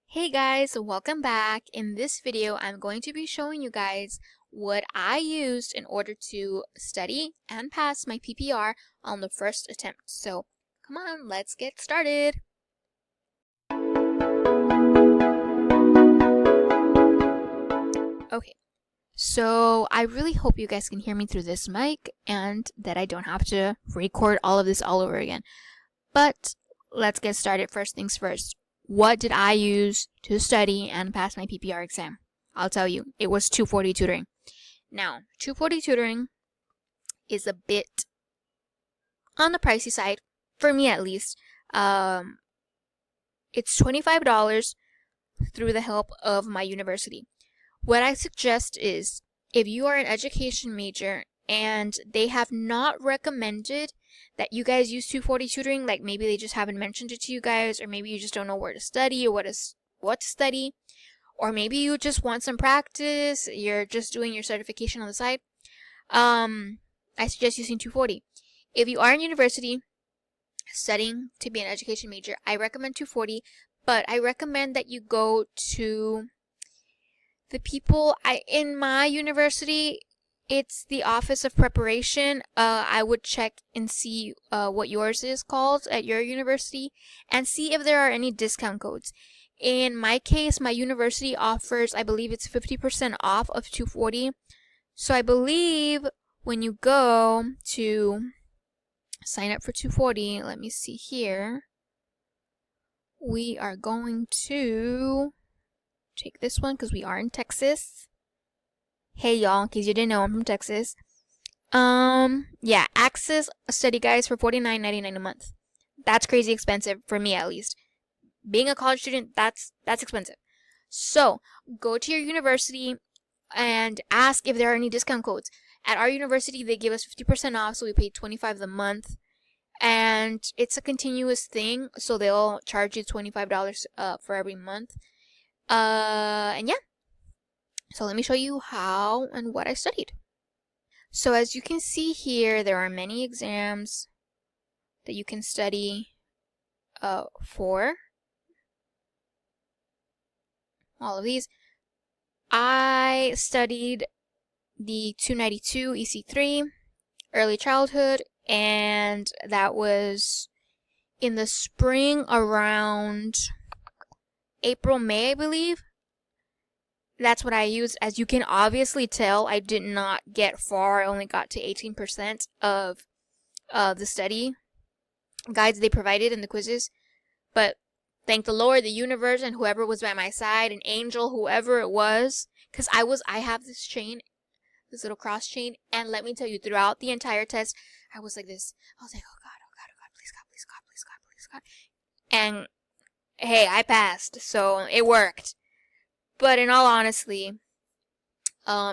Hey guys, welcome back. In this video, I'm going to be showing you guys what I used in order to study and pass my PPR on the first attempt. So come on, let's get started. Okay, so I really hope you guys can hear me through this mic and that I don't have to record all of this all over again. But let's get started. First things first. What did I use to study and pass my PPR exam? I'll tell you, it was 240 tutoring. Now, 240 tutoring is a bit on the pricey side, for me at least. It's $25 through the help of my university. What I suggest is, if you are an education major and they have not recommended that you guys use 240 tutoring, like maybe they just haven't mentioned it to you guys, or maybe you just don't know where to study or what to study, or maybe you just want some practice, you're just doing your certification on the side, I suggest using 240. If you are in university studying to be an education major, I recommend 240, but I recommend that you go to the people in my university. It's the Office of Preparation. I would check and see what yours is called at your university and see if there are any discount codes. In my case, my university offers, I believe it's 50% off of 240. So I believe when you go to sign up for 240, let me see here. We are going to take this one because we are in Texas. Hey y'all, in case you didn't know, I'm from Texas. Yeah, access study guides for $49.99 a month. That's crazy expensive for me, at least. Being a college student, that's expensive. So go to your university and ask if there are any discount codes. At our university, they give us 50% off, so we pay $25 a month, and it's a continuous thing, so they'll charge you $25 for every month. And yeah. So let me show you how and what I studied. So as you can see here, there are many exams that you can study for. All of these. I studied the 292 EC3, early childhood, and that was in the spring around April, May, I believe. That's what I used. As you can obviously tell, I did not get far. I only got to 18% of the study guides they provided in the quizzes. But thank the Lord, the universe, and whoever was by my side, an angel, whoever it was, because I have this chain, this little cross chain, and let me tell you, throughout the entire test, I was like this. I was like, oh God, please God, please God, please God, please God. And hey, I passed, so it worked. But in all honesty,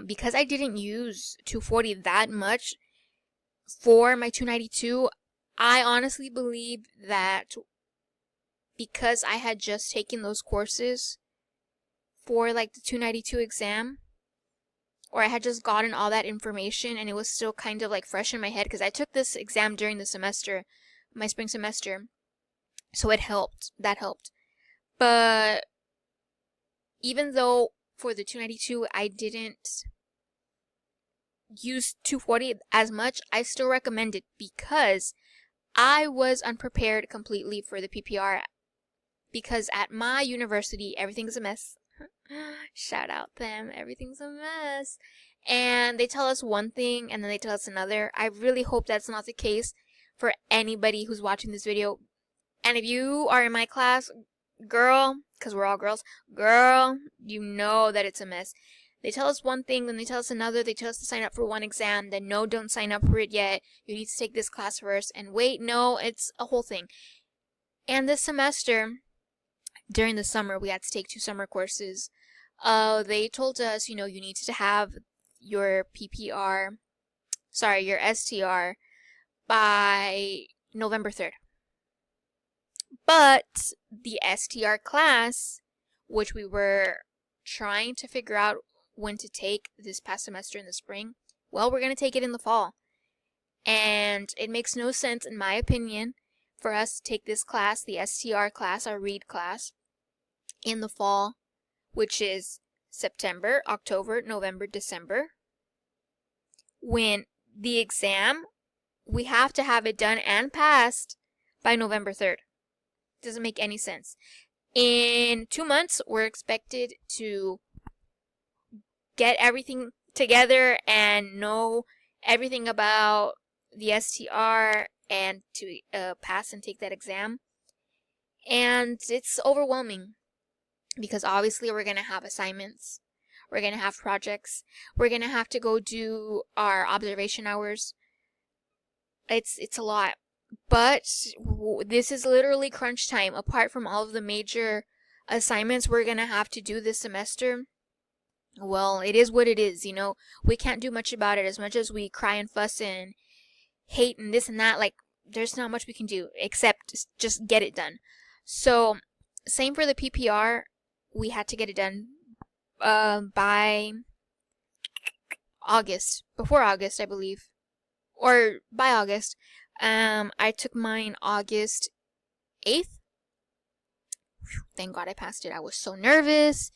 because I didn't use 240 that much for my 292, I honestly believe that because I had just taken those courses for like the 292 exam, or I had just gotten all that information and it was still kind of like fresh in my head, because I took this exam during the semester, my spring semester, so it helped. That helped. But even though for the 292 I didn't use 240 as much, I still recommend it because I was unprepared completely for the PPR, because at my university everything's a mess. Shout out them, everything's a mess. And they tell us one thing and then they tell us another. I really hope that's not the case for anybody who's watching this video. And if you are in my class, girl, because we're all girls, girl, you know that it's a mess. They tell us one thing, then they tell us another. They tell us to sign up for one exam, then no, don't sign up for it yet. You need to take this class first. And wait, no, it's a whole thing. And this semester, during the summer, we had to take 2 summer courses. They told us, you need to have your your STR by November 3rd. But the STR class, which we were trying to figure out when to take this past semester in the spring, well, we're going to take it in the fall. And it makes no sense, in my opinion, for us to take this class, the STR class, our read class, in the fall, which is September, October, November, December. When the exam, we have to have it done and passed by November 3rd. Doesn't make any sense. In 2 months, we're expected to get everything together and know everything about the STR and to pass and take that exam. And it's overwhelming because obviously we're going to have assignments, we're going to have projects, we're going to have to go do our observation hours. It's a lot. But this is literally crunch time. Apart from all of the major assignments we're going to have to do this semester, well, it is what it is, We can't do much about it. As much as we cry and fuss and hate and this and that, like, there's not much we can do except just get it done. So, same for the PPR. We had to get it done by August. Before August, I believe. Or by August. I took mine August 8th. Thank God I passed it. I was so nervous.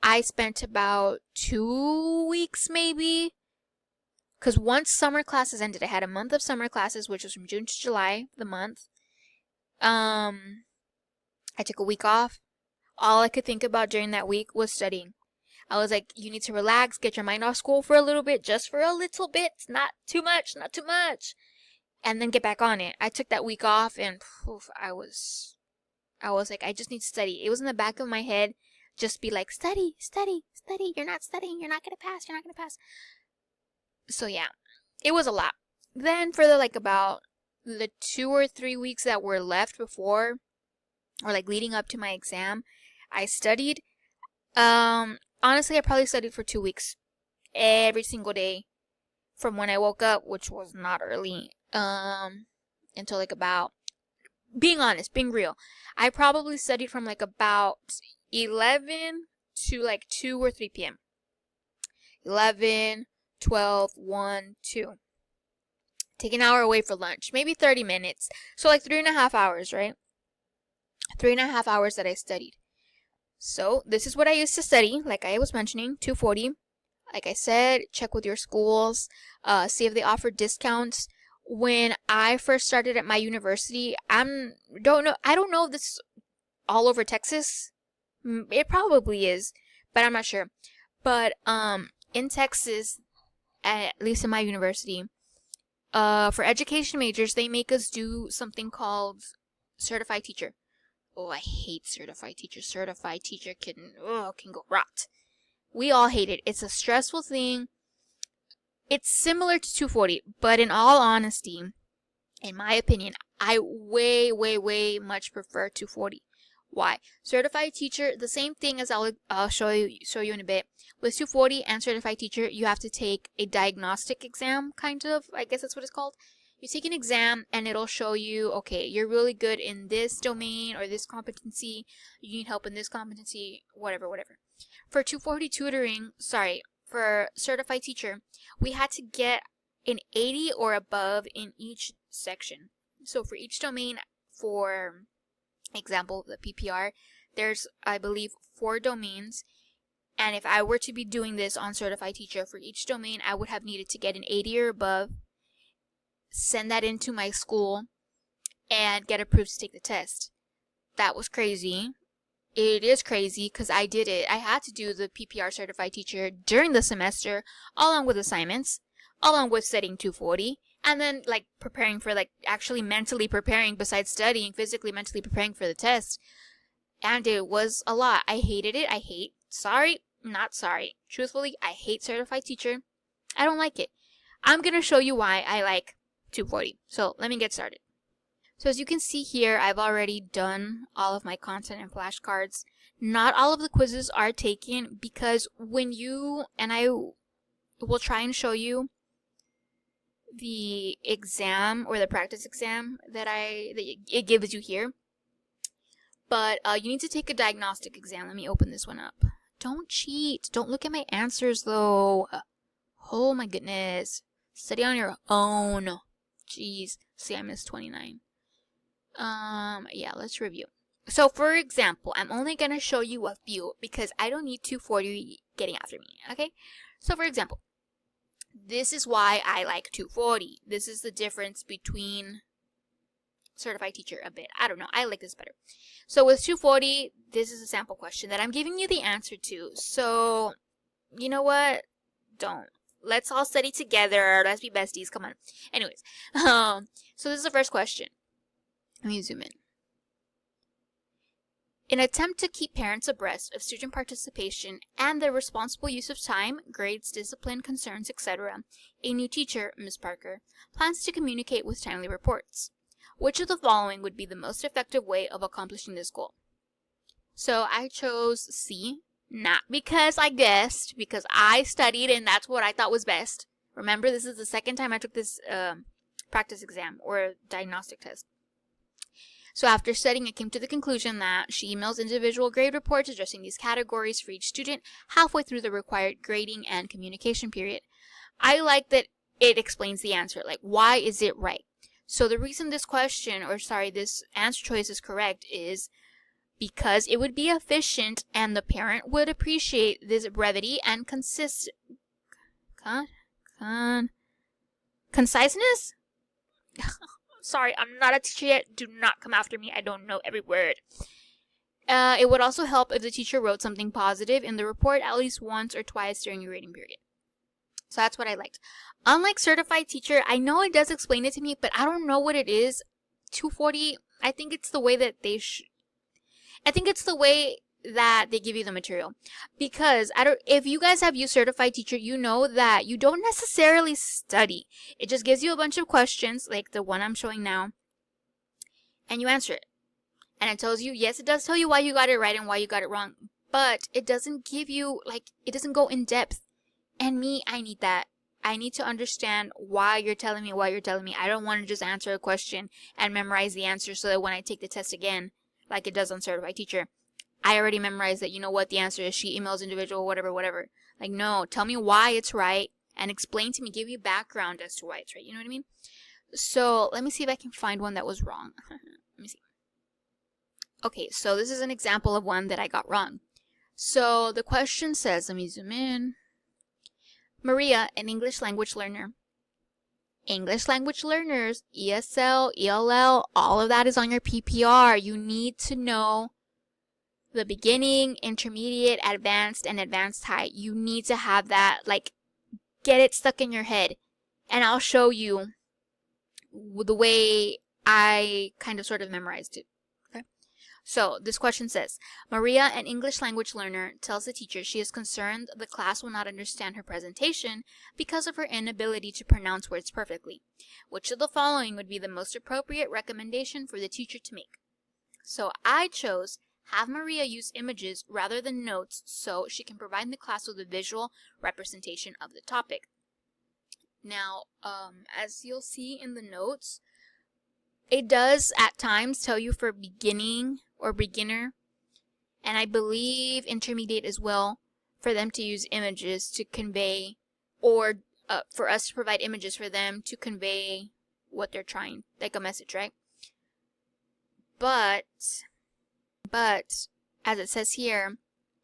I spent about 2 weeks maybe. Because once summer classes ended, I had a month of summer classes, which was from June to July, the month. I took a week off. All I could think about during that week was studying. I was like, you need to relax, get your mind off school for a little bit, just for a little bit, not too much, and then get back on it. I took that week off and I was like, I just need to study. It was in the back of my head, just be like, study, you're not studying, you're not going to pass. So yeah, it was a lot. Then for about the 2 or 3 weeks that were left before, or leading up to my exam, I studied. Honestly, I probably studied for 2 weeks. Every single day. From when I woke up, which was not early, until about, being honest, being real, I probably studied from about 11 to 2 or 3 p.m. 11, 12, 1, 2. Take an hour away for lunch. Maybe 30 minutes. So 3.5 hours, right? 3.5 hours that I studied. So this is what I used to study, like I was mentioning, 240. Like I said, check with your schools, see if they offer discounts. When I first started at my university, I don't know if this is all over Texas. It probably is, but I'm not sure. But in Texas, at least in my university, for education majors, they make us do something called certified teacher. Oh, I hate certified teacher. Certified teacher can go rot. We all hate it. It's a stressful thing. It's similar to 240, but in all honesty, in my opinion, I way, way, way much prefer 240. Why? Certified teacher, the same thing as I'll show you in a bit. With 240 and certified teacher, you have to take a diagnostic exam, kind of. I guess that's what it's called. You take an exam and it'll show you, okay, you're really good in this domain or this competency. You need help in this competency, whatever. For 240 tutoring, for certified teacher, we had to get an 80 or above in each section. So for each domain, for example, the PPR, there's, I believe, 4 domains. And if I were to be doing this on certified teacher for each domain, I would have needed to get an 80 or above, send that into my school, and get approved to take the test. That was crazy. It is crazy because I did it. I had to do the PPR certified teacher during the semester, along with assignments, along with studying 240, and then preparing for actually mentally preparing, besides studying, physically, mentally preparing for the test. And it was a lot. I hated it. Truthfully, I hate certified teacher. I don't like it. I'm going to show you why I like 240. So let me get started. So as you can see here, I've already done all of my content and flashcards. Not all of the quizzes are taken because and I will try and show you the exam or the practice exam that it gives you here. But you need to take a diagnostic exam. Let me open this one up. Don't cheat. Don't look at my answers though. Oh my goodness. Study on your own. Jeez. See, I missed 29. Yeah, let's review. So for example, I'm only going to show you a few because I don't need 240 getting after me, okay? So for example, this is why I like 240. This is the difference between certified teacher a bit. I don't know. I like this better. So with 240, this is a sample question that I'm giving you the answer to. So, you know what? Don't. Let's all study together. Let's be besties. Come on. Anyways, so this is the first question. Let me zoom in. In an attempt to keep parents abreast of student participation and the responsible use of time, grades, discipline, concerns, etc., a new teacher, Ms. Parker, plans to communicate with timely reports. Which of the following would be the most effective way of accomplishing this goal? So I chose C, not because I guessed, because I studied and that's what I thought was best. Remember, this is the second time I took this practice exam or diagnostic test. So after studying, I came to the conclusion that she emails individual grade reports addressing these categories for each student halfway through the required grading and communication period. I like that it explains the answer, like why is it right? So the reason this answer choice is correct is because it would be efficient and the parent would appreciate this brevity and conciseness? Sorry, I'm not a teacher yet. Do not come after me. I don't know every word. It would also help if the teacher wrote something positive in the report at least once or twice during your grading period. So that's what I liked. Unlike certified teacher, I know it does explain it to me, but I don't know what it is. 240, I think it's the way that they give you the material. Because if you guys have used certified teacher, you know that you don't necessarily study. It just gives you a bunch of questions, like the one I'm showing now, and you answer it. And it tells you, yes, it does tell you why you got it right and why you got it wrong, but it doesn't give you, it doesn't go in depth. And me, I need that. I need to understand why you're telling me. I don't want to just answer a question and memorize the answer so that when I take the test again, like it does on certified teacher, I already memorized that, you know what, the answer is she emails individual, whatever. Like, no, tell me why it's right and explain to me, give you background as to why it's right. You know what I mean? So let me see if I can find one that was wrong. Let me see. Okay, so this is an example of one that I got wrong. So the question says, let me zoom in. Maria, an English language learner. English language learners, ESL, ELL, all of that is on your PPR. You need to know the beginning, intermediate, advanced, and advanced high. You need to have that, get it stuck in your head. And I'll show you the way I kind of sort of memorized it. Okay? So this question says, Maria, an English language learner, tells the teacher she is concerned the class will not understand her presentation because of her inability to pronounce words perfectly. Which of the following would be the most appropriate recommendation for the teacher to make? So I chose have Maria use images rather than notes so she can provide the class with a visual representation of the topic. Now, as you'll see in the notes, it does at times tell you for beginning or beginner, and I believe intermediate as well, for them to use images to convey, or for us to provide images for them to convey what they're trying, like a message, right? But as it says here,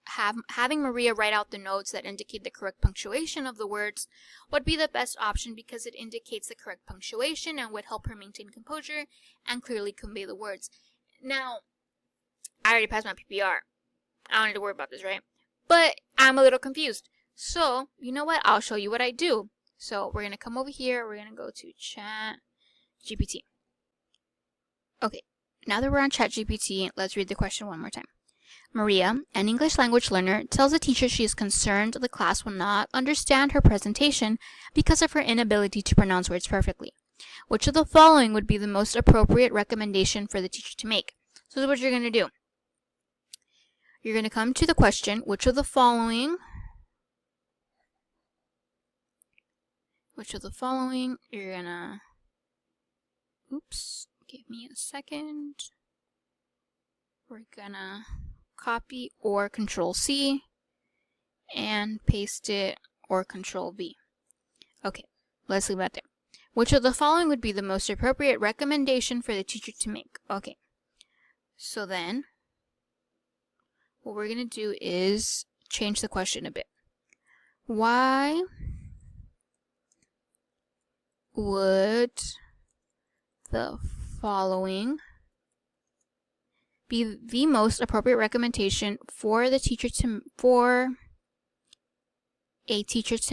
having Maria write out the notes that indicate the correct punctuation of the words would be the best option because it indicates the correct punctuation and would help her maintain composure and clearly convey the words. Now, I already passed my PPR. I don't need to worry about this, right? But I'm a little confused. So, you know what? I'll show you what I do. So, we're going to come over here. We're going to go to ChatGPT. Okay, now that we're on ChatGPT, let's read the question one more time. Maria, an English language learner, tells the teacher she is concerned the class will not understand her presentation because of her inability to pronounce words perfectly. Which of the following would be the most appropriate recommendation for the teacher to make? So this is what you're going to do. You're going to come to the question, which of the following, you're going to, give me a second. We're going to copy or Control C and paste it or Control V. Okay, let's leave that there. Which of the following would be the most appropriate recommendation for the teacher to make? Okay, so then what we're going to do is change the question a bit. Why would the following be the most appropriate recommendation for a teacher to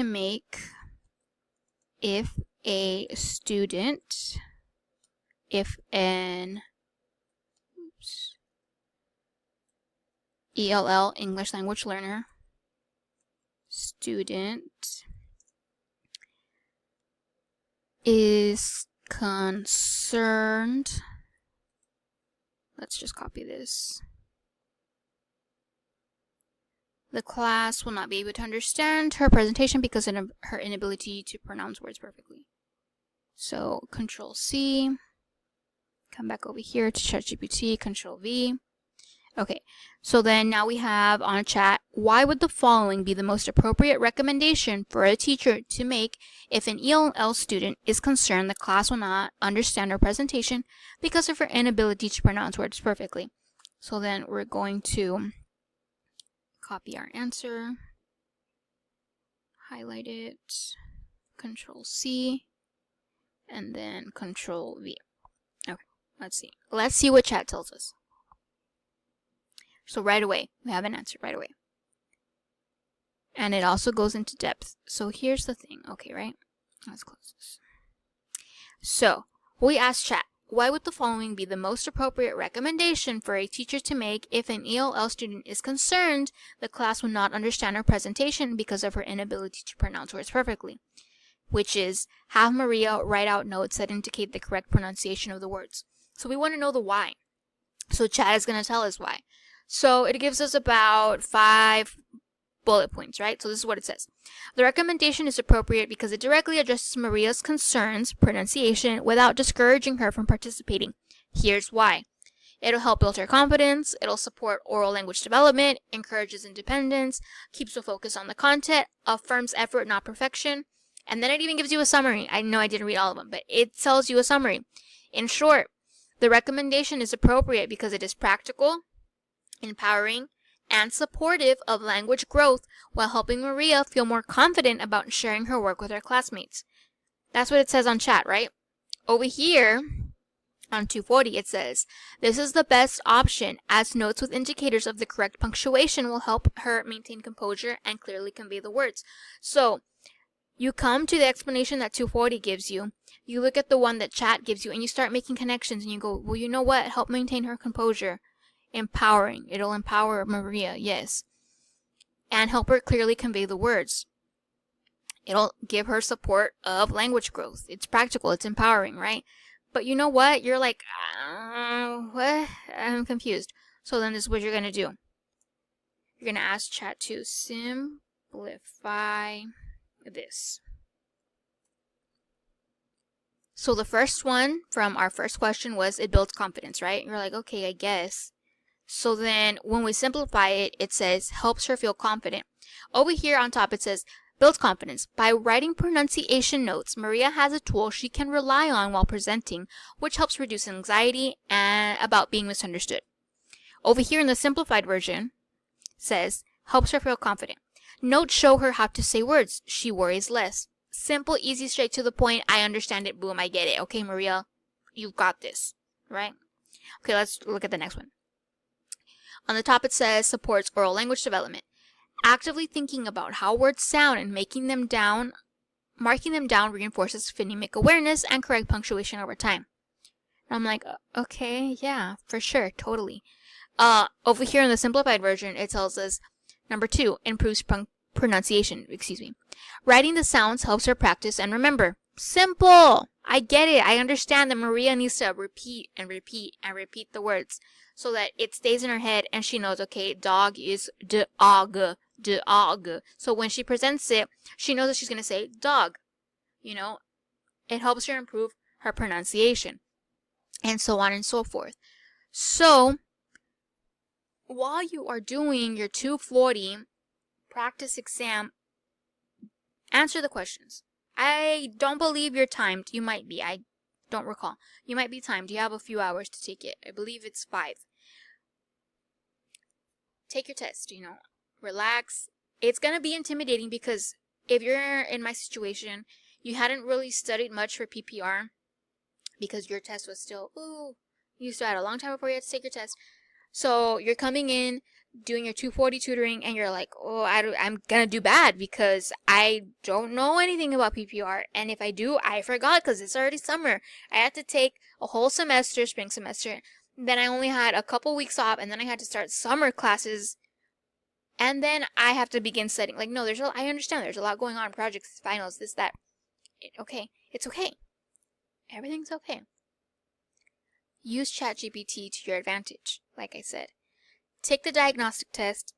make if an ELL, English language learner, student is concerned, let's just copy this, the class will not be able to understand her presentation because of her inability to pronounce words perfectly. So Control C, come back over here to ChatGPT, Control V. Okay, so then now we have on chat, why would the following be the most appropriate recommendation for a teacher to make if an ELL student is concerned the class will not understand her presentation because of her inability to pronounce words perfectly? So then we're going to copy our answer, highlight it, Control C, and then Control V. Okay, let's see. Let's see what chat tells us. So right away, we have an answer right away. And it also goes into depth. So here's the thing. Okay, right? Let's close this. So we asked chat, why would the following be the most appropriate recommendation for a teacher to make if an ELL student is concerned the class will not understand her presentation because of her inability to pronounce words perfectly? Which is, have Maria write out notes that indicate the correct pronunciation of the words. So we want to know the why. So chat is going to tell us why. So it gives us about 5 bullet points, right? So this is what it says. The recommendation is appropriate because it directly addresses Maria's concerns, pronunciation, without discouraging her from participating. Here's why. It'll help build her confidence, it'll support oral language development, encourages independence, keeps the focus on the content, affirms effort, not perfection, and then it even gives you a summary. I know I didn't read all of them, but it tells you a summary. In short, the recommendation is appropriate because it is practical, empowering, and supportive of language growth while helping Maria feel more confident about sharing her work with her classmates. That's what it says on chat, right? Over here on 240 it says, this is the best option as notes with indicators of the correct punctuation will help her maintain composure and clearly convey the words. So you come to the explanation that 240 gives you, you look at the one that chat gives you, and you start making connections and you go, well, you know what? Help maintain her composure. Empowering. It'll empower Maria, yes. And help her clearly convey the words. It'll give her support of language growth. It's practical. It's empowering, right? But you know what? You're like, what? I'm confused. So then this is what you're going to do. You're going to ask chat to simplify this. So the first one from our first question was, it builds confidence, right? You're like, okay, I guess. So then when we simplify it, it says helps her feel confident. Over here on top it says builds confidence. By writing pronunciation notes, Maria has a tool she can rely on while presenting, which helps reduce anxiety and about being misunderstood. Over here in the simplified version says helps her feel confident. Notes show her how to say words. She worries less. Simple, easy, straight to the point. I understand it. Boom, I get it. Okay, Maria, you've got this, right? Okay, let's look at the next one. On the top it says supports oral language development. Actively thinking about how words sound and marking them down reinforces phonemic awareness and correct punctuation over time. And I'm like, okay, yeah, for sure, totally. Over here in the simplified version, it tells us, number 2, improves pronunciation, Writing the sounds helps her practice and remember. Simple! I get it. I understand that Maria needs to repeat and repeat and repeat the words so that it stays in her head and she knows, okay, dog is dog. So when she presents it, she knows that she's going to say dog. You know, it helps her improve her pronunciation and so on and so forth. So while you are doing your 240 practice exam, answer the questions. I don't believe you're timed. You might be. I don't recall. You might be timed. You have a few hours to take it. I believe it's 5. take your test, relax. It's going to be intimidating because if you're in my situation, you hadn't really studied much for PPR because your test was still, you still had a long time before you had to take your test. So you're coming in, doing your 240 tutoring, and you're like, I'm going to do bad because I don't know anything about PPR. And if I do, I forgot because it's already summer. I had to take a whole semester, spring semester. Then I only had a couple weeks off, and then I had to start summer classes. And then I have to begin studying. Like, no, I understand there's a lot going on, projects, finals, this, that. Okay, it's okay. Everything's okay. Use ChatGPT to your advantage, like I said. Take the diagnostic test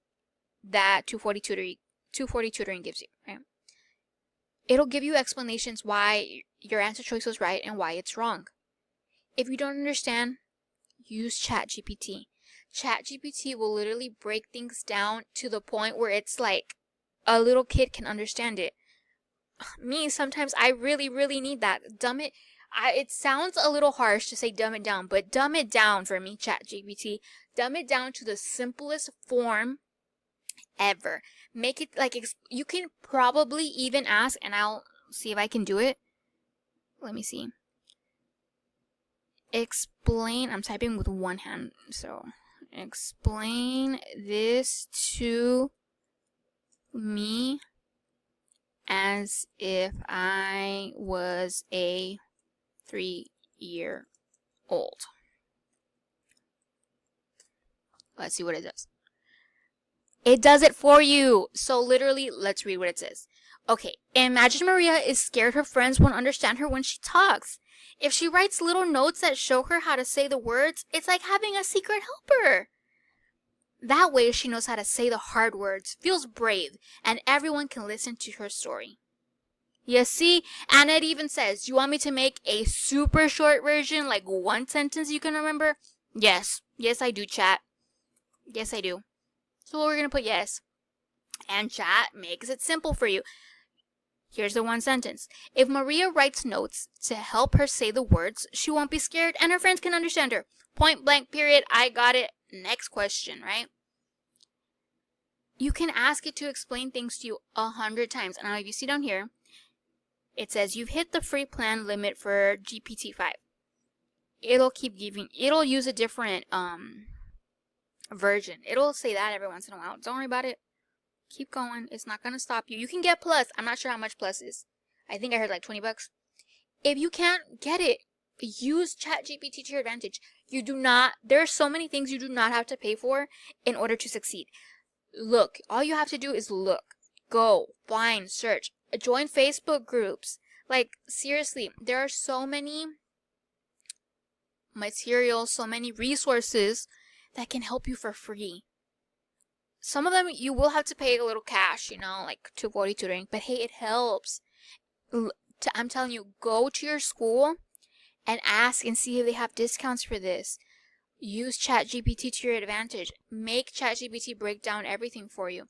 that 240 tutoring gives you, right? It'll give you explanations why your answer choice was right and why it's wrong. If you don't understand, use ChatGPT. ChatGPT will literally break things down to the point where it's like a little kid can understand it. Me, sometimes I really, really need that. It sounds a little harsh to say dumb it down, but dumb it down for me, ChatGPT. Dumb it down to the simplest form ever. Make it like, you can probably even ask, and I'll see if I can do it. Let me see. Explain, I'm typing with one hand, so explain this to me as if I was a 3-year-old. Let's see what it does. It does it for you. So literally, let's read what it says. Okay, imagine Maria is scared her friends won't understand her when she talks. If she writes little notes that show her how to say the words, it's like having a secret helper. That way she knows how to say the hard words, feels brave, and everyone can listen to her story. You see? And it even says, you want me to make a super short version, like one sentence you can remember? Yes. Yes, I do, chat. Yes, I do. So we're going to put yes. And chat makes it simple for you. Here's the one sentence. If Maria writes notes to help her say the words, she won't be scared and her friends can understand her. Point blank, period. I got it. Next question, right? You can ask it to explain things to you 100 times. And now if you see down here, it says you've hit the free plan limit for GPT-5. It'll use a different version. It'll say that every once in a while. Don't worry about it. Keep going. It's not going to stop you. You can get plus. I'm not sure how much plus is. I think I heard like $20. If you can't get it, use ChatGPT to your advantage. There are so many things you do not have to pay for in order to succeed. Look, all you have to do is look, go, find, search, join Facebook groups. Like, seriously, there are so many materials, so many resources that can help you for free. Some of them you will have to pay a little cash, like 240 tutoring, but hey, it helps. I'm telling you, go to your school and ask and see if they have discounts for this. Use ChatGPT to your advantage. Make ChatGPT break down everything for you.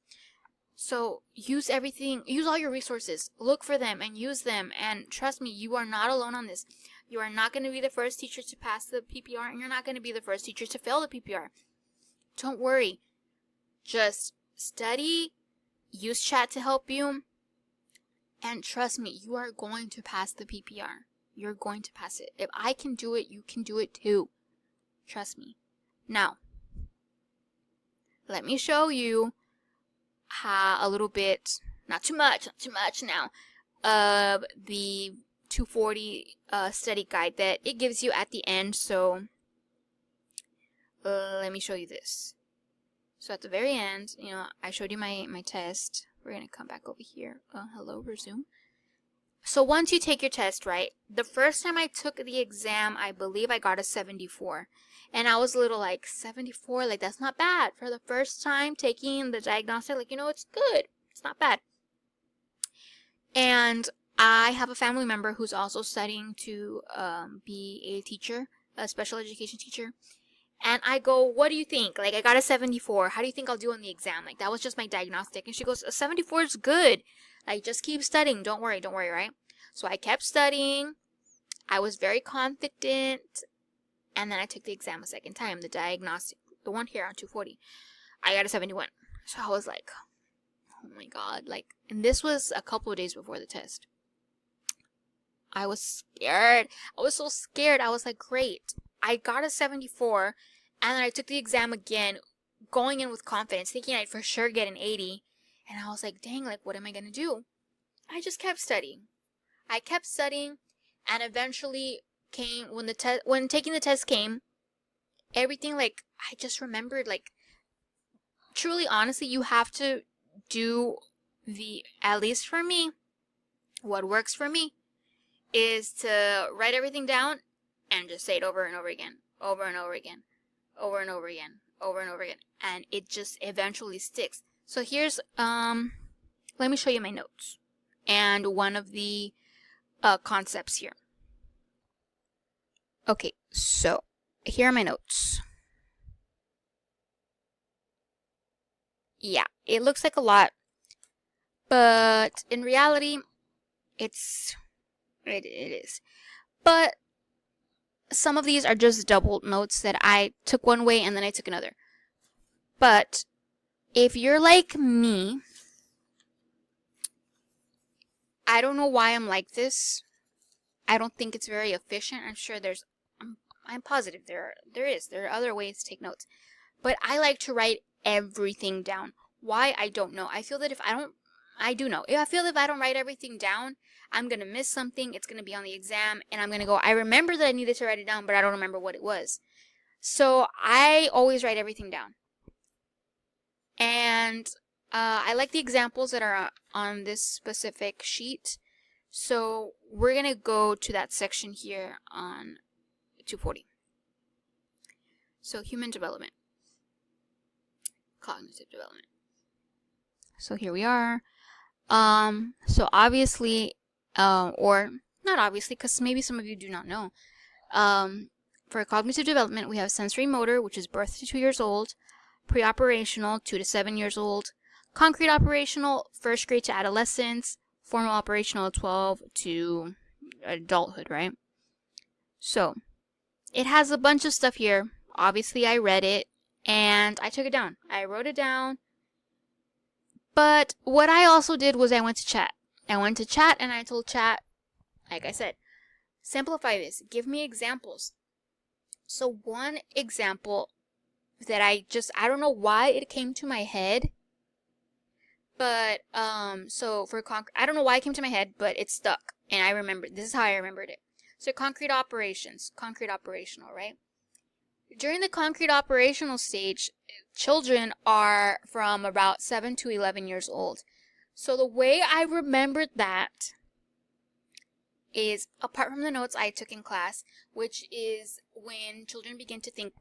So use all your resources. Look for them and use them. And trust me, you are not alone on this. You are not going to be the first teacher to pass the PPR, and you're not going to be the first teacher to fail the PPR. Don't worry. Just study, use chat to help you, and trust me, you are going to pass the PPR. You're going to pass it. If I can do it, you can do it too. Trust me. Now, let me show you how a little bit, not too much now, of the 240 study guide that it gives you at the end. So, let me show you this. So at the very end, I showed you my test. We're going to come back over here. Hello, resume. So once you take your test, right, the first time I took the exam, I believe I got a 74. And I was a little like, 74? Like, that's not bad. For the first time taking the diagnostic, like, it's good. It's not bad. And I have a family member who's also studying to be a teacher, a special education teacher. And I go, what do you think? Like, I got a 74. How do you think I'll do on the exam? Like, that was just my diagnostic. And she goes, a 74 is good. Like, just keep studying. Don't worry, right? So I kept studying. I was very confident. And then I took the exam a second time, the diagnostic, the one here on 240. I got a 71. So I was like, oh my god, like, and this was a couple of days before the test. I was scared. I was so scared. I was like, great. I got a 74, and then I took the exam again, going in with confidence, thinking I'd for sure get an 80. And I was like, dang, like, what am I going to do? I just kept studying. I kept studying, and eventually came, when taking the test came, everything, like, I just remembered, like, truly, honestly, you have to do at least for me, what works for me is to write everything down and just say it over and over again, over and over again, over and over again, over and over again, and it just eventually sticks. So here's let me show you my notes and one of the concepts here. Okay, so here are my notes. Yeah, it looks like a lot, but in reality, it is. But some of these are just double notes that I took one way and then I took another. But if you're like me, I don't know why I'm like this. I don't think it's very efficient. I'm sure I'm positive there are other ways to take notes. But I like to write everything down. Why? I don't know. I feel that I do know. I feel that if I don't write everything down, I'm going to miss something. It's going to be on the exam, and I'm going to go, I remember that I needed to write it down, but I don't remember what it was. So I always write everything down. And I like the examples that are on this specific sheet. So we're going to go to that section here on 240. So human development. Cognitive development. So here we are. So obviously, or not obviously, because maybe some of you do not know. For cognitive development, we have sensory motor, which is birth to 2 years old, pre-operational, 2 to 7 years old, concrete operational, first grade to adolescence, formal operational, 12 to adulthood, right? So it has a bunch of stuff here. Obviously, I read it and I took it down. I wrote it down. But what I also did was I went to chat. I went to chat and I told chat, like I said, simplify this. Give me examples. So one example that I don't know why it came to my head. But, so for I don't know why it came to my head, but it stuck. And I remembered, this is how I remembered it. So concrete operational, right? During the concrete operational stage, children are from about 7 to 11 years old. So the way I remembered that is, apart from the notes I took in class, which is when children begin to think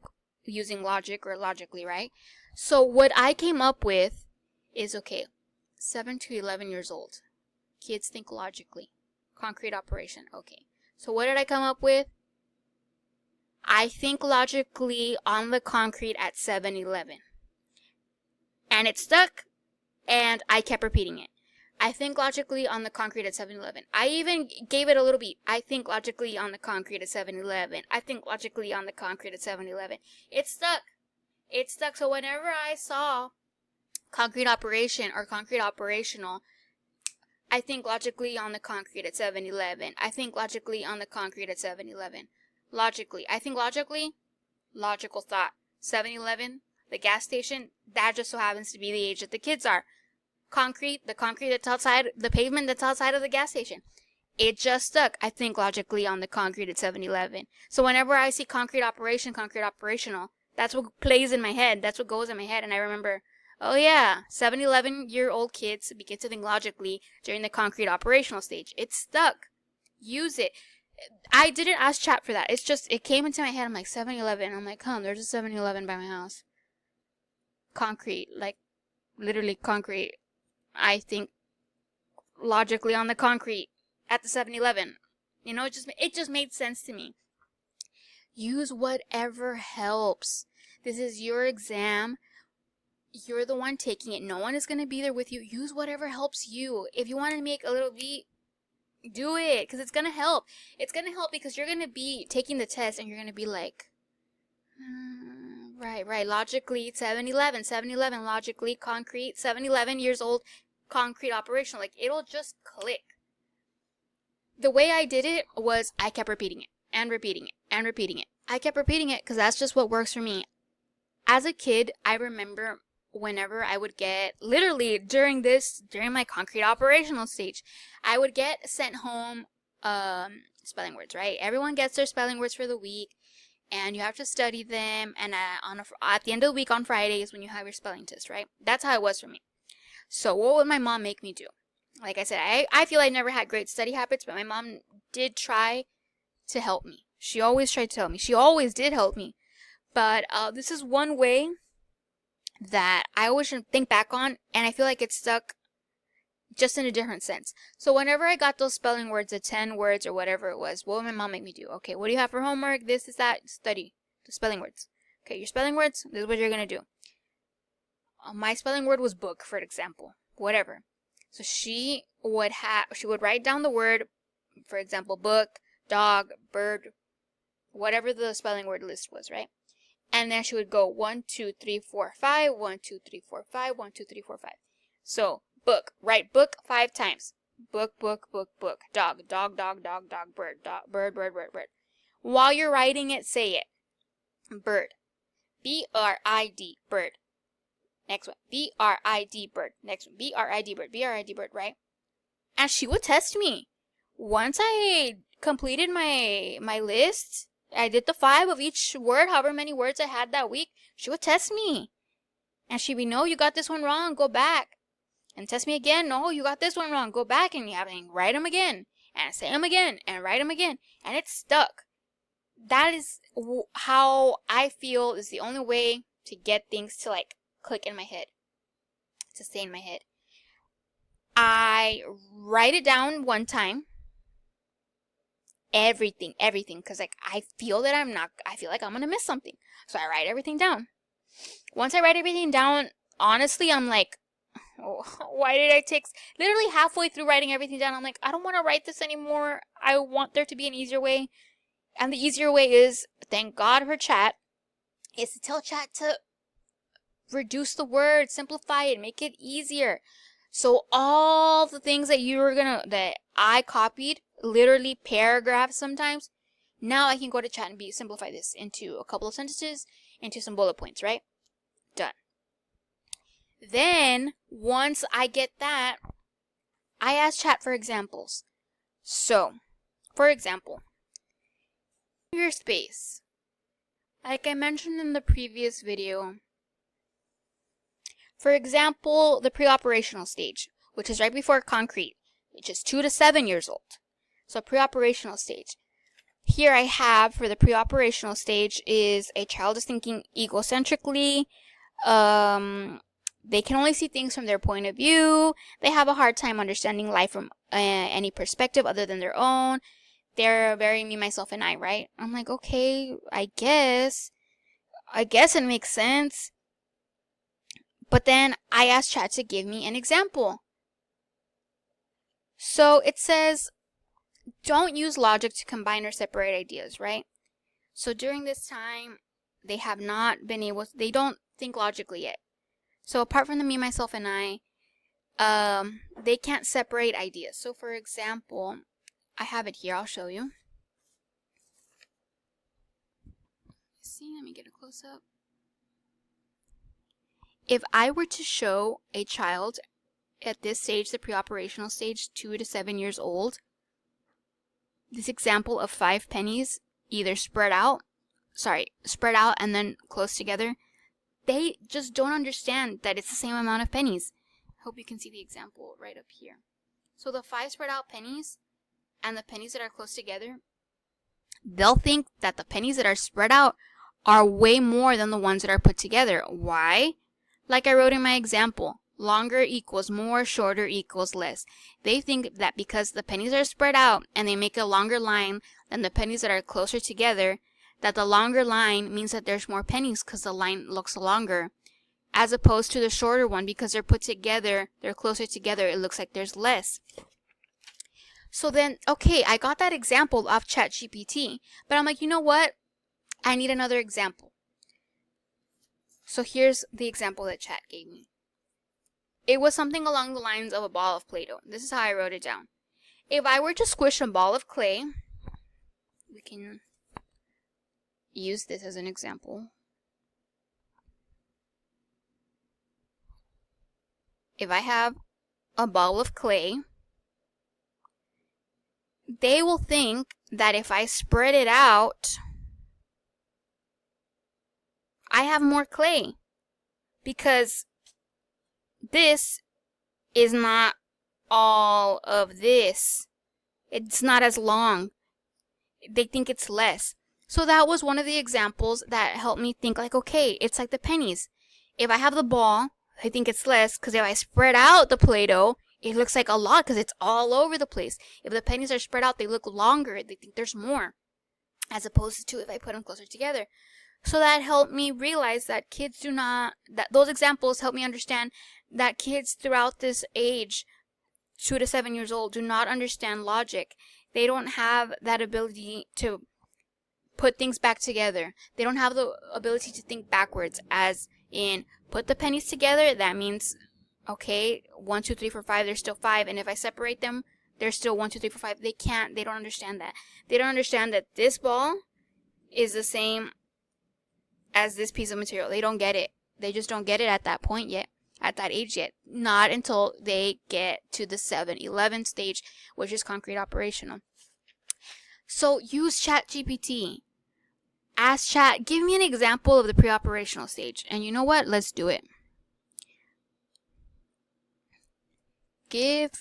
using logic or logically, right? So what I came up with is, okay, 7 to 11 years old. Kids think logically. Concrete operation, okay. So what did I come up with? I think logically on the concrete at 7-Eleven. And it stuck, and I kept repeating it. I think logically on the concrete at 7-Eleven. I even gave it a little beat. I think logically on the concrete at 7-Eleven. I think logically on the concrete at 7-Eleven. It stuck. It stuck. So whenever I saw concrete operation or concrete operational, I think logically on the concrete at 7-Eleven. I think logically on the concrete at 7-Eleven. Logically. I think logically, logical thought. 7-Eleven, the gas station, that just so happens to be the age that the kids are. Concrete, the concrete that's outside, the pavement that's outside of the gas station. It just stuck. I think logically on the concrete at 7-Eleven. So whenever I see concrete operation, concrete operational, that's what plays in my head. That's what goes in my head. And I remember, oh yeah, 7-11-year-old kids begin to think logically during the concrete operational stage. It stuck. Use it. I didn't ask chat for that. It's just, it came into my head. I'm like, 7-Eleven. I'm like, there's a 7-Eleven by my house. Concrete. Like, literally concrete. I think logically on the concrete at the 7-Eleven. You know, it just made sense to me. Use whatever helps. This is your exam. You're the one taking it. No one is going to be there with you. Use whatever helps you. If you want to make a little beat, do it, because it's going to help. It's going to help because you're going to be taking the test and you're going to be like, Right. Logically, 7-Eleven, 7-Eleven, logically, concrete, 7-Eleven years old, concrete operational. Like, it'll just click. The way I did it was I kept repeating it and repeating it and repeating it. I kept repeating it because that's just what works for me. As a kid, I remember whenever I would get, literally during my concrete operational stage, I would get sent home spelling words, right? Everyone gets their spelling words for the week, and you have to study them, and at the end of the week on Fridays when you have your spelling test, right? That's how it was for me. So what would my mom make me do? Like I said, I feel I never had great study habits, but my mom did try to help me. She always tried to help me. She always did help me. But this is one way that I always should think back on, and I feel like it stuck just in a different sense. So whenever I got those spelling words, the 10 words or whatever it was, what would my mom make me do? Okay, what do you have for homework? This is that. Study the spelling words. Okay, your spelling words, this is what you're going to do. My spelling word was book, for example. Whatever. So she would write down the word, for example, book, dog, bird, whatever the spelling word list was, right? And then she would go 1, 2, 3, 4, 5, 1, 2, 3, 4, 5, 1, 2, 3, 4, 5. So book, write book 5 times. Book, book, book, book. Dog, dog, dog, dog, dog, bird, bird, bird, bird, bird. While you're writing it, say it. Bird. B-R-I-D, bird. Next one, B-R-I-D, bird. Next one, B-R-I-D, bird, B-R-I-D, bird, right? And she would test me. Once I completed my list, I did the 5 of each word, however many words I had that week, she would test me. And she'd be, no, you got this one wrong, go back. And test me again, no, you got this one wrong, go back, and you have to write them again. And say them again, and write them again. And it stuck. That is how I feel is the only way to get things to like click in my head. To stay in my head. I write it down one time. Everything, because like I feel like I'm gonna miss something. So I write everything down. Once I write everything down, honestly, I'm like, oh, why did I take literally halfway through writing everything down? I'm like, I don't want to write this anymore. I want there to be an easier way. And the easier way is, thank God for chat, is to tell chat to reduce the words, simplify it, make it easier. So all the things that I copied, literally paragraphs sometimes, now I can go to chat and simplify this into a couple of sentences, into some bullet points, right? Done. Then, once I get that, I ask chat for examples. So, for example, your space. Like I mentioned in the previous video, for example, the pre-operational stage, which is right before concrete, which is 2 to 7 years old. So pre-operational stage. Here I have for the pre-operational stage is a child is thinking egocentrically. They can only see things from their point of view. They have a hard time understanding life from any perspective other than their own. They're very me, myself, and I, right? I'm like, okay, I guess it makes sense. But then I asked chat to give me an example. So it says, don't use logic to combine or separate ideas, right? So during this time, they don't think logically yet. So apart from the me, myself, and I, they can't separate ideas. So for example, I have it here, I'll show you. See, let me get a close up. If I were to show a child at this stage, the pre-operational stage, 2 to 7 years old, this example of 5 pennies, either spread out and then close together, they just don't understand that it's the same amount of pennies. I hope you can see the example right up here. So the 5 spread out pennies and the pennies that are close together, they'll think that the pennies that are spread out are way more than the ones that are put together. Why? Like I wrote in my example, longer equals more, shorter equals less. They think that because the pennies are spread out and they make a longer line than the pennies that are closer together, that the longer line means that there's more pennies because the line looks longer, as opposed to the shorter one because they're put together, they're closer together, it looks like there's less. So then, okay, I got that example of ChatGPT, but I'm like, you know what? I need another example. So here's the example that Chat gave me. It was something along the lines of a ball of Play-Doh. This is how I wrote it down. If I were to squish a ball of clay, we can use this as an example. If I have a ball of clay, they will think that if I spread it out, I have more clay, because this is not all of this. It's not as long. They think it's less. So that was one of the examples that helped me think, like, okay, it's like the pennies. If I have the ball, I think it's less, because if I spread out the Play-Doh, it looks like a lot because it's all over the place. If the pennies are spread out, they look longer. They think there's more, as opposed to if I put them closer together. So that helped me realize that kids do not, that those examples helped me understand that kids throughout this age, 2 to 7 years old, do not understand logic. They don't have that ability to put things back together. They don't have the ability to think backwards, as in put the pennies together. That means, okay, 1, 2, 3, 4, 5, there's still 5. And if I separate them, there's still 1, 2, 3, 4, 5. They don't understand that. They don't understand that this ball is the same as this piece of material. They don't get it. They just don't get it at that point yet, at that age yet. Not until they get to the 7-11 stage, which is concrete operational. So use ChatGPT. Ask Chat, give me an example of the pre-operational stage. And you know what? Let's do it. Give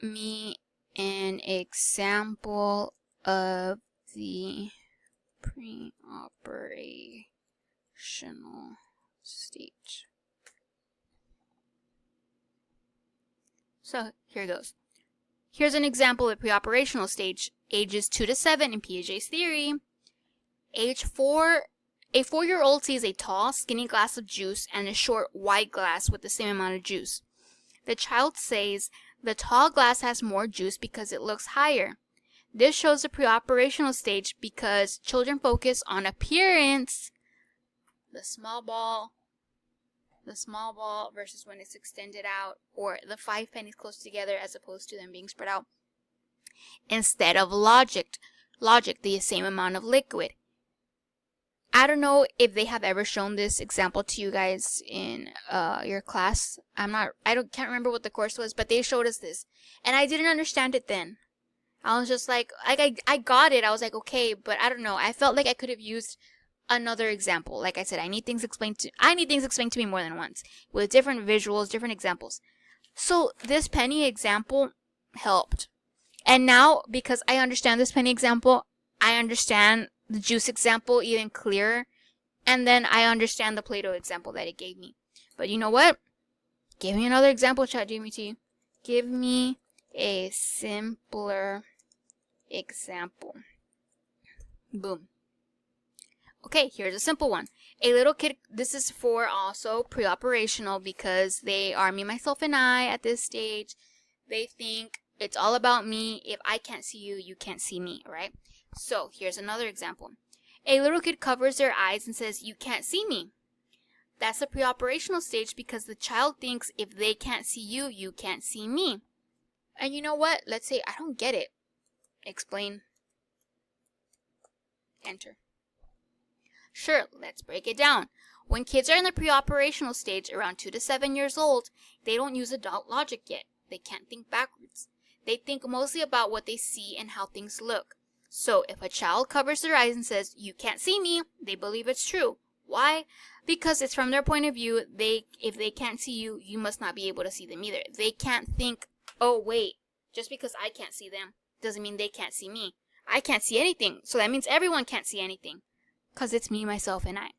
me an example of the pre-operational stage. So here goes. Here's an example of pre-operational stage. Ages 2 to 7 in Piaget's theory. Age 4, a 4-year-old sees a tall, skinny glass of juice and a short, wide glass with the same amount of juice. The child says the tall glass has more juice because it looks higher. This shows the pre-operational stage because children focus on appearance. The small ball versus when it's extended out, or the 5 pennies close together as opposed to them being spread out. Instead of logic, the same amount of liquid. I don't know if they have ever shown this example to you guys in your class. Can't remember what the course was, but they showed us this, and I didn't understand it then. I was just like I got it. I was like, okay, but I don't know. I felt like I could have used another example. Like I said, I need things explained to me more than once, with different visuals, different examples. So this penny example helped. And now, because I understand this penny example, I understand the juice example even clearer. And then I understand the Play-Doh example that it gave me. But you know what? Give me another example, ChatGPT. Give me a simpler example. Boom. Okay, here's a simple one. A little kid, this is for also pre-operational, because they are me, myself, and I at this stage. They think it's all about me. If I can't see you, you can't see me, right? So here's another example. A little kid covers their eyes and says, "You can't see me." That's the pre-operational stage because the child thinks if they can't see you, you can't see me. And you know what? Let's say I don't get it. Explain. Enter. Sure, let's break it down. When kids are in the pre-operational stage, around 2 to 7 years old, they don't use adult logic yet. They can't think backwards. They think mostly about what they see and how things look. So if a child covers their eyes and says, "You can't see me," they believe it's true. Why? Because it's from their point of view. If they can't see you, you must not be able to see them either. They can't think, "Oh wait, just because I can't see them doesn't mean they can't see me. I can't see anything, so that means everyone can't see anything. Because it's me, myself, and I."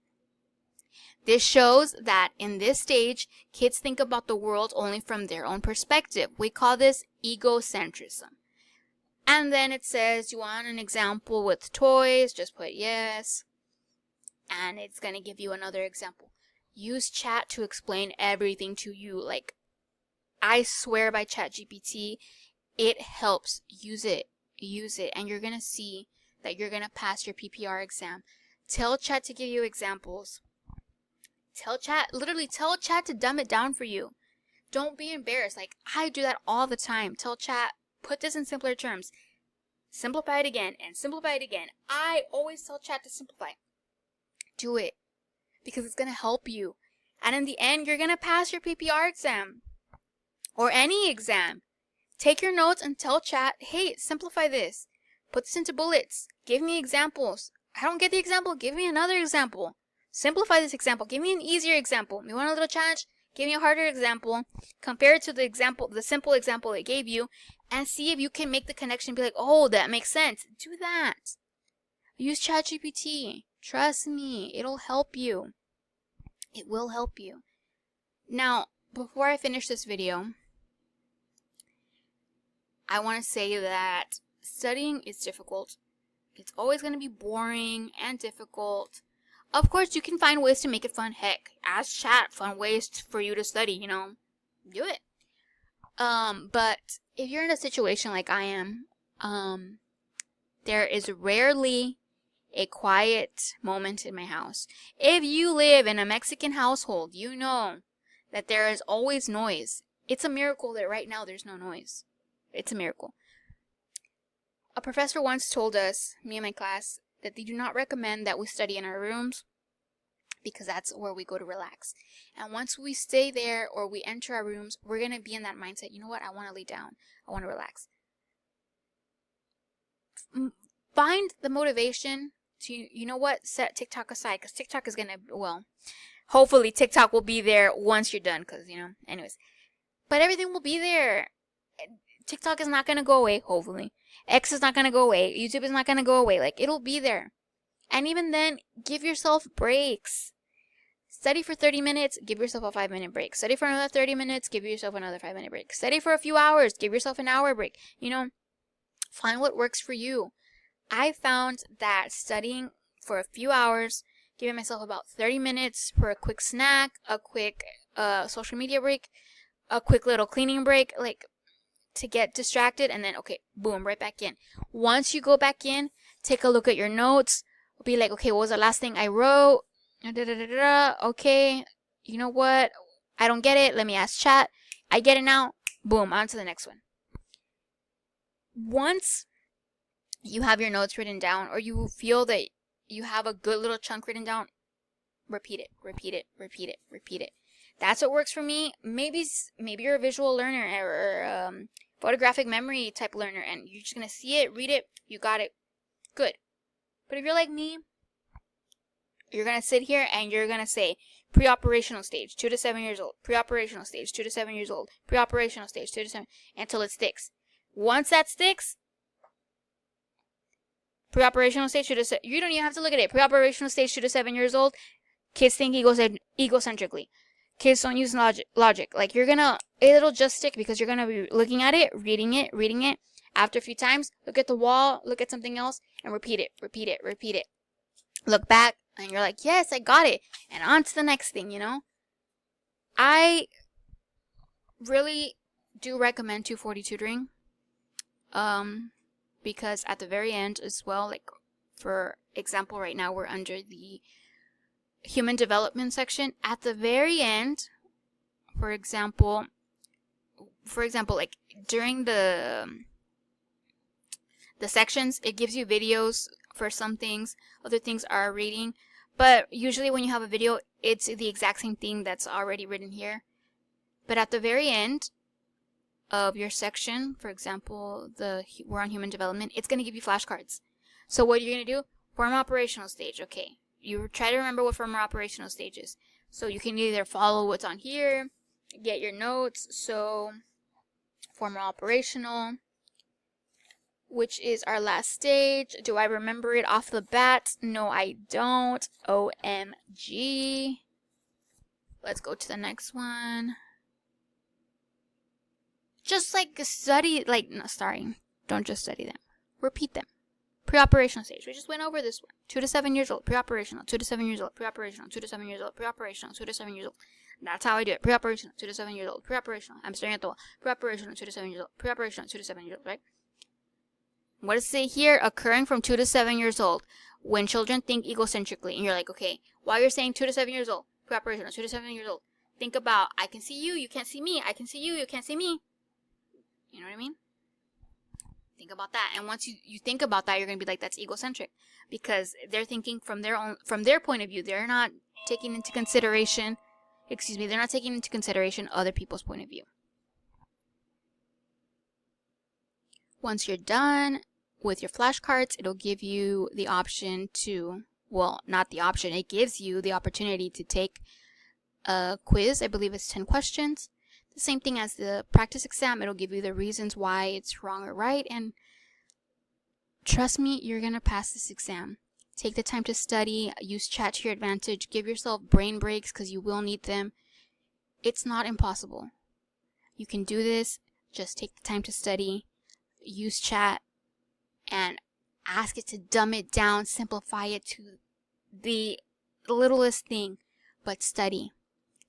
This shows that in this stage, kids think about the world only from their own perspective. We call this egocentrism. And then it says, you want an example with toys? Just put yes. And it's going to give you another example. Use chat to explain everything to you. Like, I swear by ChatGPT, it helps. Use it. And you're going to see that you're going to pass your PPR exam. Tell chat to give you examples. literally tell chat to dumb it down for you. Don't be embarrassed. Like, I do that all the time. Tell chat, put this in simpler terms. Simplify it again and simplify it again. I always tell chat to simplify. Do it. Because it's going to help you. And in the end, you're going to pass your PPR exam. Or any exam. Take your notes and tell chat, hey, simplify this. Put this into bullets. Give me examples. I don't get the example. Give me another example. Simplify this example. Give me an easier example. You want a little challenge? Give me a harder example. Compare it to the simple example it gave you, and see if you can make the connection. Be like, oh, that makes sense. Do that. Use ChatGPT. Trust me, it'll help you. It will help you. Now, before I finish this video, I want to say that studying is difficult. It's always going to be boring and difficult. Of course, you can find ways to make it fun. Heck, ask chat fun ways for you to study, do it. But if you're in a situation like I am, there is rarely a quiet moment in my house. If you live in a Mexican household, you know that there is always noise. It's a miracle that right now there's no noise. It's a miracle. A professor once told us, me and my class, that they do not recommend that we study in our rooms because that's where we go to relax. And once we stay there or we enter our rooms, we're going to be in that mindset, you know what, I want to lay down. I want to relax. Find the motivation to, you know what, set TikTok aside, because TikTok is going to, well, hopefully TikTok will be there once you're done, because, anyways. But everything will be there. TikTok is not going to go away, hopefully. X is not going to go away. YouTube is not going to go away. Like, it'll be there. And even then, give yourself breaks. Study for 30 minutes, give yourself a 5-minute break. Study for another 30 minutes, give yourself another 5-minute break. Study for a few hours, give yourself an hour break. Find what works for you. I found that studying for a few hours, giving myself about 30 minutes for a quick snack, a quick social media break, a quick little cleaning break, like, to get distracted, and then, okay, boom, right back in. Once you go back in, take a look at your notes. Be like, okay, what was the last thing I wrote? Okay, you know what? I don't get it. Let me ask chat. I get it now. Boom, on to the next one. Once you have your notes written down, or you feel that you have a good little chunk written down, repeat it, repeat it, repeat it, repeat it. That's what works for me. Maybe you're a visual learner or photographic memory type learner, and you're just going to see it, read it, you got it. Good. But if you're like me, you're going to sit here and you're going to say, pre-operational stage, 2 to 7 years old. Pre-operational stage, 2 to 7 years old. Pre-operational stage, 2 to 7, until it sticks. Once that sticks, pre-operational stage, 2 to 7, you don't even have to look at it. Pre-operational stage, 2 to 7 years old. Kids think egocentrically. Kids don't use logic. Like, it'll just stick because you're going to be looking at it, reading it. After a few times, look at the wall, look at something else, and repeat it, repeat it, repeat it. Look back, and you're like, yes, I got it. And on to the next thing, I really do recommend 240 tutoring. Because at the very end as well, like, for example, right now we're under the human development section. At the very end, for example, like, during the sections, it gives you videos for some things. Other things are reading. But usually when you have a video, it's the exact same thing that's already written here. But at the very end of your section, for example, we're on human development, it's going to give you flashcards. So what you're going to do, form operational stage. Okay, you try to remember what former operational stage is. So you can either follow what's on here, get your notes. So former operational, which is our last stage. Do I remember it off the bat? No, I don't. OMG. Let's go to the next one. Just like study, don't just study them. Repeat them. Pre-operational stage. We just went over this one. 2 to 7 years old. Pre-operational. 2 to 7 years old. Pre-operational. 2 to 7 years old. Pre-operational. 2 to 7 years old. That's how I do it. Pre-operational. 2 to 7 years old. Pre-operational. I'm staring at the wall. Pre-operational. 2 to 7 years old. Pre-operational. 2 to 7 years old. Right? What does it say here? Occurring from 2 to 7 years old. When children think egocentrically. And you're like, okay, while you're saying 2 to 7 years old. preparation, or 6 to 7 years old. Think about, I can see you, you can't see me. I can see you, you can't see me. You know what I mean? Think about that. And once you think about that, you're going to be like, that's egocentric. Because they're thinking from their point of view. They're not taking into consideration, they're not taking into consideration other people's point of view. Once you're done with your flashcards, it'll give you the option to, well, not the option, it gives you the opportunity to take a quiz. I believe it's 10 questions. The same thing as the practice exam. It'll give you the reasons why it's wrong or right, and trust me, you're gonna pass this exam. Take the time to study, use chat to your advantage, give yourself brain breaks because you will need them. It's not impossible. You can do this. Just take the time to study, use chat, and ask it to dumb it down, simplify it to the littlest thing, but study.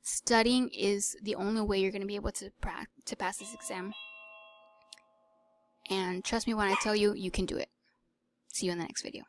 Studying is the only way you're going to be able to pass this exam. And trust me when I tell you, you can do it. See you in the next video.